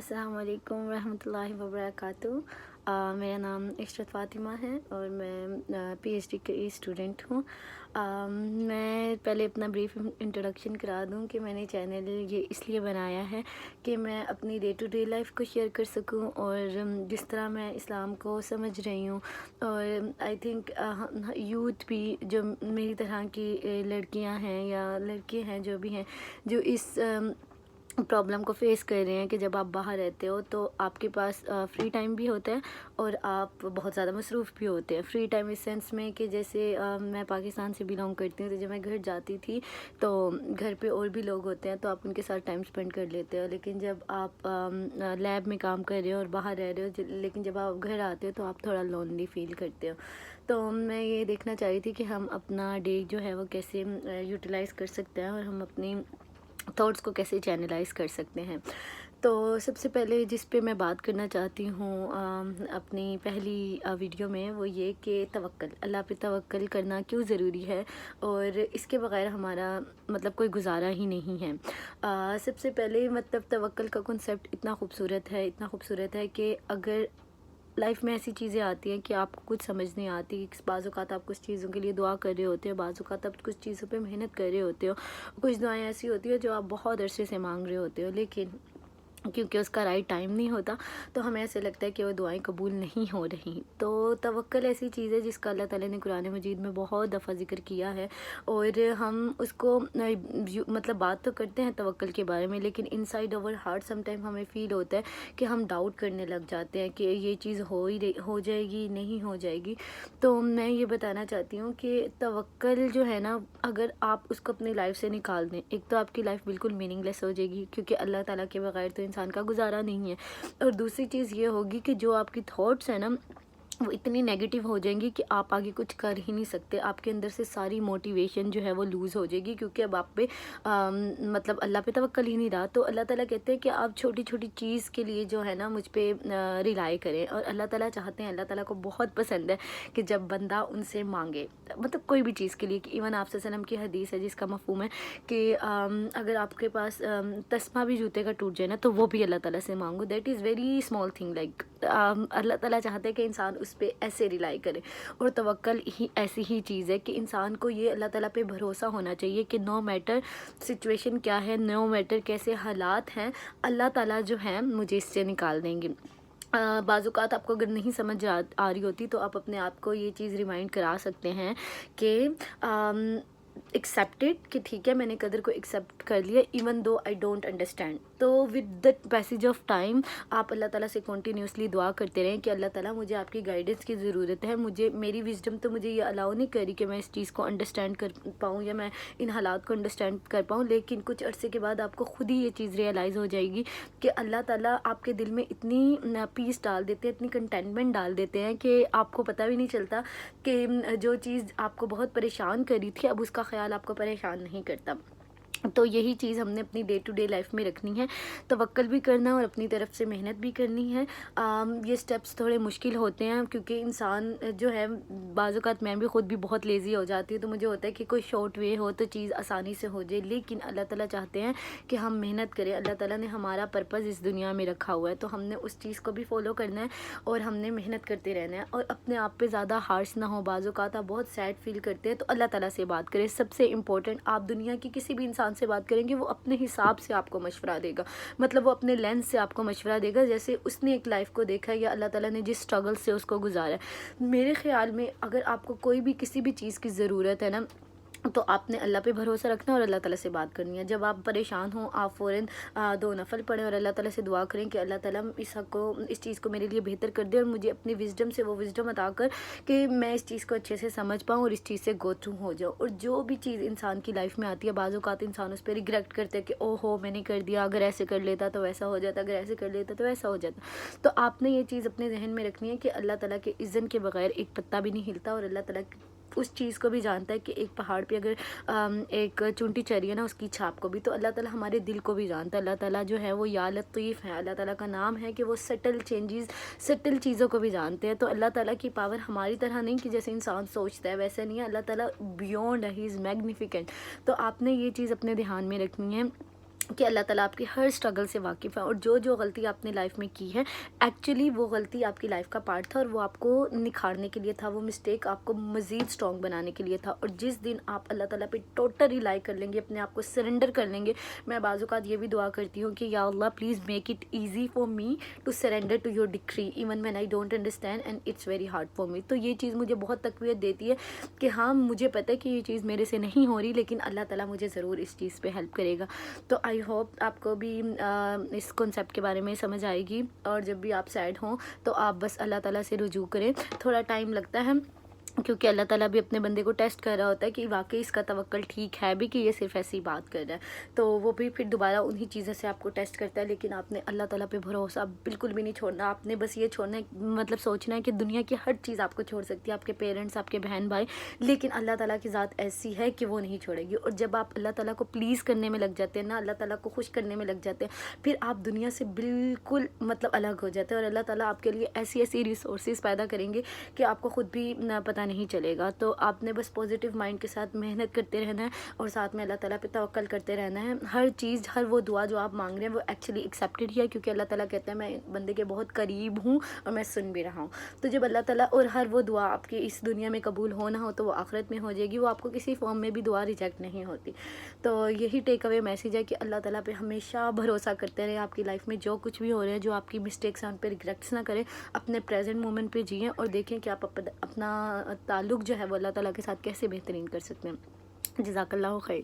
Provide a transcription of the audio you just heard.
अस्सलाम वालेकुम रहमतुल्लाहि व बरकातुहू। मेरा नाम इशरत फ़ातिमा है और मैं पीएचडी की स्टूडेंट हूँ। मैं पहले अपना ब्रीफ इंट्रोडक्शन करा दूँ कि मैंने चैनल ये इसलिए बनाया है कि मैं अपनी डे टू डे लाइफ को शेयर कर सकूँ और जिस तरह मैं इस्लाम को समझ रही हूँ। और आई थिंक यूथ भी जो मेरी तरह की लड़कियाँ हैं या लड़के हैं जो भी हैं जो इस प्रॉब्लम को फेस कर रहे हैं कि जब आप बाहर रहते हो तो आपके पास फ्री टाइम भी होता है और आप बहुत ज़्यादा मसरूफ़ भी होते हैं। फ्री टाइम इस सेंस में कि जैसे मैं पाकिस्तान से बिलोंग करती हूँ, तो जब मैं घर जाती थी तो घर पे और भी लोग होते हैं तो आप उनके साथ टाइम स्पेंड कर लेते हो। लेकिन जब आप लैब में काम कर रहे हो और बाहर रह रहे हो, लेकिन जब आप घर आते हो तो आप थोड़ा लोनली फील करते हो। तो मैं ये देखना चाह रही थी कि हम अपना डे जो है वो कैसे यूटिलाइज़ कर सकते हैं और हम अपनी थॉट्स को कैसे चैनलाइज कर सकते हैं। तो सबसे पहले जिस पे मैं बात करना चाहती हूँ अपनी पहली वीडियो में, वो ये कि तवक्कल, अल्लाह पे तवक्कल करना क्यों ज़रूरी है और इसके बग़ैर हमारा मतलब कोई गुजारा ही नहीं है। सबसे पहले मतलब तवक्कल का कॉन्सेप्ट इतना खूबसूरत है कि अगर लाइफ में ऐसी चीज़ें आती हैं कि आपको कुछ समझ नहीं आती, बाज़ औक़ात आप कुछ चीज़ों के लिए दुआ कर रहे होते हो, बाज़ औक़ात आप कुछ चीज़ों पे मेहनत कर रहे होते हो, कुछ दुआएं ऐसी होती है जो आप बहुत अरसे से मांग रहे होते हो, लेकिन क्योंकि उसका राइट टाइम नहीं होता तो हमें ऐसे लगता है कि वो दुआएं कबूल नहीं हो रही। तो तवक्कल ऐसी चीज़ है जिसका अल्लाह ताला ने कुरान मजीद में बहुत दफ़ा ज़िक्र किया है और हम उसको मतलब बात तो करते हैं तवक्कल के बारे में, लेकिन inside our heart some time हमें फ़ील होता है कि हम डाउट करने लग जाते हैं कि ये चीज़ हो जाएगी नहीं हो जाएगी। तो मैं ये बताना चाहती हूँ कि तवक्कल जो है ना, अगर आप उसको अपनी लाइफ से निकाल दें, एक तो आपकी लाइफ बिल्कुल मीनिंगलेस हो जाएगी क्योंकि अल्लाह ताला के बगैर तो इंसान का गुजारा नहीं है। और दूसरी चीज़ ये होगी कि जो आपकी थॉट्स हैं ना वो इतनी नेगेटिव हो जाएंगी कि आप आगे कुछ कर ही नहीं सकते। आपके अंदर से सारी मोटिवेशन जो है वो लूज़ हो जाएगी क्योंकि अब आप पे मतलब अल्लाह पे तवक्कल ही नहीं रहा। तो अल्लाह ताला कहते हैं कि आप छोटी छोटी चीज़ के लिए जो है ना मुझ पे रिलाई करें। और अल्लाह ताला चाहते हैं, अल्लाह ताला को बहुत पसंद है कि जब बंदा उनसे मांगे, मतलब कोई भी चीज़ के लिए। कि इवन आप सल्लल्लाहु अलैहि वसल्लम की हदीस है जिसका मफ़हूम है कि अगर आपके पास तस्मा भी जूते का टूट जाए ना तो वो भी अल्लाह ताला से मांगो। That is very small thing. Like अल्लाह ताला चाहते हैं कि इंसान उस पे ऐसे रिलाई करे। और तवक्कल ही ऐसी ही चीज़ है कि इंसान को ये अल्लाह ताला पे भरोसा होना चाहिए कि नो मैटर सिचुएशन क्या है, नो मैटर कैसे हालात हैं, अल्लाह ताला जो है मुझे इससे निकाल देंगे। बाज़ आपको अगर नहीं समझ आ रही होती तो आप अपने आप को ये चीज़ रिमाइंड करा सकते हैं कि एक्सेप्टेड, कि ठीक है मैंने कदर को एक्सेप्ट कर लिया even though I don't understand. तो with the passage of time आप अल्लाह ताला से कॉन्टीन्यूसली दुआ करते रहें कि अल्लाह ताला मुझे आपकी गाइडेंस की ज़रूरत है। मुझे मेरी विजडम तो मुझे ये अलाउ नहीं करी कि मैं इस चीज़ को अंडरस्टैंड कर पाऊँ या मैं इन हालात को अंडरस्टैंड कर पाऊँ, लेकिन कुछ अरसे के बाद आपको खुद ही ये चीज़ रियलाइज़ हो जाएगी कि अल्लाह ताला आपके दिल में इतनी पीस डाल देते हैं, इतनी कंटेंटमेंट डाल देते हैं कि आपको पता भी नहीं चलता कि जो चीज़ आपको बहुत परेशान करी थी अब उसका ख्याल आपको परेशान नहीं करता। तो यही चीज़ हमने अपनी डे टू डे लाइफ में रखनी है, तवक्कल भी करना और अपनी तरफ से मेहनत भी करनी है। ये स्टेप्स थोड़े मुश्किल होते हैं क्योंकि इंसान जो है बाज़ औक़ात मैं भी ख़ुद भी बहुत लेज़ी हो जाती हूँ, तो मुझे होता है कि कोई शॉर्ट वे हो तो चीज़ आसानी से हो जाए। लेकिन अल्लाह ताला चाहते हैं कि हम मेहनत करें। अल्लाह ताला ने हमारा पर्पज़ इस दुनिया में रखा हुआ है तो हमने उस चीज़ को भी फॉलो करना है और हमने मेहनत करते रहना है और अपने आप पे ज़्यादा हार्श ना हो। बाज़ औक़ात आप बहुत सैड फील करते हैं तो अल्लाह ताला से बात करें। सबसे इम्पोर्टेंट, आप दुनिया की किसी भी इंसान से बात करेंगे वो अपने हिसाब से आपको मशवरा देगा, मतलब वो अपने लेंस से आपको मशवरा देगा जैसे उसने एक लाइफ को देखा है या अल्लाह ताला ने जिस स्ट्रगल से उसको गुजारा है। मेरे ख्याल में अगर आपको कोई भी किसी भी चीज़ की ज़रूरत है ना तो आपने अल्लाह पे भरोसा रखना और अल्लाह ताला से बात करनी है। जब आप परेशान हो आप फ़ौरन दो नफल पढ़ें और अल्लाह ताला से दुआ करें कि अल्लाह ताला इस चीज़ को मेरे लिए बेहतर कर दे और मुझे अपनी विजडम से वो विजडम अता कर कि मैं इस चीज़ को अच्छे से समझ पाऊँ और इस चीज़ से गो थ्रू हो जाऊँ। और जो भी चीज़ इंसान की लाइफ में आती है बाज़ औक़ात इंसान उस पर रिग्रेट करते हैं कि ओहो मैंने कर दिया, अगर ऐसे कर लेता तो वैसा हो जाता, अगर ऐसे कर लेता तो वैसा हो जाता। तो आपने ये चीज़ अपने जहन में रखनी है कि अल्लाह ताला के इज़्ज़न के बगैर एक पत्ता भी नहीं हिलता और अल्लाह ताला उस चीज़ को भी जानता है कि एक पहाड़ पे अगर एक चुंटी चढ़ी है ना उसकी छाप को भी, तो अल्लाह ताला हमारे दिल को भी जानता है। अल्लाह ताला जो है वो या लतीफ़ है, अल्लाह ताला का नाम है कि वो सटल चीज़ों को भी जानते हैं। तो अल्लाह ताला की पावर हमारी तरह नहीं कि जैसे इंसान सोचता है वैसे नहीं है, अल्लाह ताला बियॉन्ड है, ही इज़ मैग्निफिकेंट। तो आपने ये चीज़ अपने ध्यान में रखनी है کہ اللہ تعالیٰ آپ کی ہر اسٹرگل سے واقف ہے، اور جو جو غلطی آپ نے لائف میں کی ہے ایکچولی وہ غلطی آپ کی لائف کا پارٹ تھا، اور وہ آپ کو نکھارنے کے لیے تھا، وہ مسٹیک آپ کو مزید اسٹرانگ بنانے کے لیے تھا. اور جس دن آپ اللہ تعالیٰ پہ ٹوٹل ریلائی کر لیں گے، اپنے آپ کو سرنڈر کر لیں گے، میں بعض اوقات یہ بھی دعا کرتی ہوں کہ یا اللہ please make it easy for me to surrender to your decree even when I don't understand and it's very hard for me. تو یہ چیز مجھے بہت تقویت دیتی ہے کہ ہاں مجھے پتہ ہے کہ یہ چیز میرے سے نہیں ہو رہی، لیکن اللہ تعالیٰ مجھے ضرور اس چیز پہ ہیلپ کرے گا. تو آئی ہوپ آپ کو بھی اس کنسیپٹ کے بارے میں سمجھ آئے گی، اور جب بھی آپ سیڈ ہوں تو آپ بس اللہ تعالیٰ سے رجوع کریں. تھوڑا ٹائم لگتا ہے کیونکہ اللہ تعالیٰ بھی اپنے بندے کو ٹیسٹ کر رہا ہوتا ہے کہ واقعی اس کا توکل ٹھیک ہے بھی کہ یہ صرف ایسی بات کر رہا ہے، تو وہ بھی پھر دوبارہ انہی چیزوں سے آپ کو ٹیسٹ کرتا ہے. لیکن آپ نے اللہ تعالیٰ پہ بھروسہ بالکل بھی نہیں چھوڑنا. آپ نے بس یہ چھوڑنا ہے، مطلب سوچنا ہے کہ دنیا کی ہر چیز آپ کو چھوڑ سکتی ہے، آپ کے پیرنٹس، آپ کے بہن بھائی، لیکن اللہ تعالیٰ کی ذات ایسی ہے کہ وہ نہیں چھوڑے گی. اور جب آپ اللہ تعالیٰ کو پلیز کرنے میں لگ جاتے ہیں نا، اللہ تعالیٰ کو خوش کرنے میں لگ جاتے ہیں، پھر آپ دنیا سے بالکل مطلب الگ ہو جاتے ہیں، اور اللہ تعالیٰ آپ کے لیے ایسی ایسی ریسورسز پیدا کریں گے کہ آپ کو خود بھی پتہ نہیں چلے گا. تو آپ نے بس پازیٹیو مائنڈ کے ساتھ محنت کرتے رہنا ہے، اور ساتھ میں اللہ تعالیٰ پہ توکل کرتے رہنا ہے. ہر چیز، ہر وہ دعا جو آپ مانگ رہے ہیں وہ ایکچولی ایکسیپٹیڈ ہی ہے، کیونکہ اللہ تعالیٰ کہتے ہیں میں بندے کے بہت قریب ہوں اور میں سن بھی رہا ہوں. تو جب اللہ تعالیٰ، اور ہر وہ دعا آپ کی اس دنیا میں قبول ہونا ہو تو وہ آخرت میں ہو جائے گی، وہ آپ کو کسی فارم میں بھی دعا ریجیکٹ نہیں ہوتی. تو یہی ٹیک اوے میسیج ہے کہ اللہ تعالیٰ پہ ہمیشہ بھروسہ کرتے رہیں. آپ کی لائف میں جو کچھ بھی ہو رہا ہے، جو آپ کی مسٹیکس ہیں ان پہ ریگریٹس نہ کریں، اپنے پریزنٹ مومنٹ پہ جئیں، اور دیکھیں کہ آپ اپنا تعلق جو ہے وہ اللہ تعالیٰ کے ساتھ کیسے بہترین کر سکتے ہیں. جزاک اللہ خیر.